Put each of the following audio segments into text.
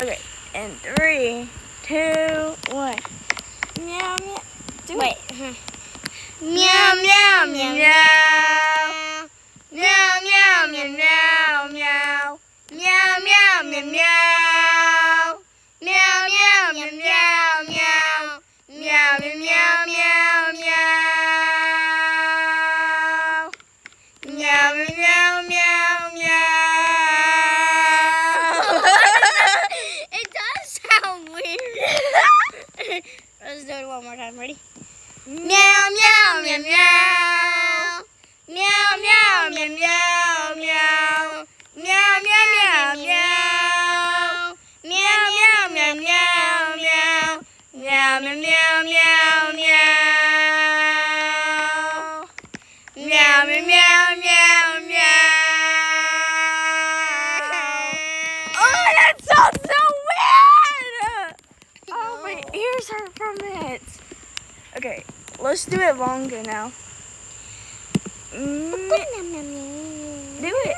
Okay, in 3, 2, 1. Meow, meow. Wait. Meow, meow, meow, meow. Meow, meow, meow, meow, meow. Meow, meow, meow, meow. Meow, meow, meow, meow, meow. Meow, meow, meow, meow, meow. Meow, meow, meow, meow. It does sound weird. Let's do it one more time. Ready? Meow, meow, meow, meow. Meow, meow, meow, meow, meow. Meow, meow, meow, meow. Meow, meow, meow, meow, meow. Meow, meow, meow, meow, meow. Meow, meow, meow, meow, meow. Oh, that sounds so weird! Oh, my ears hurt from it. Okay, let's do it longer now. Do it.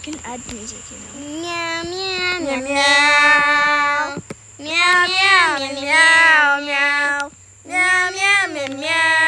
You can add music, you know. Meow, meow, meow, Meow, meow. Meow, meow, meow, meow, meow. Meow, meow, meow, meow.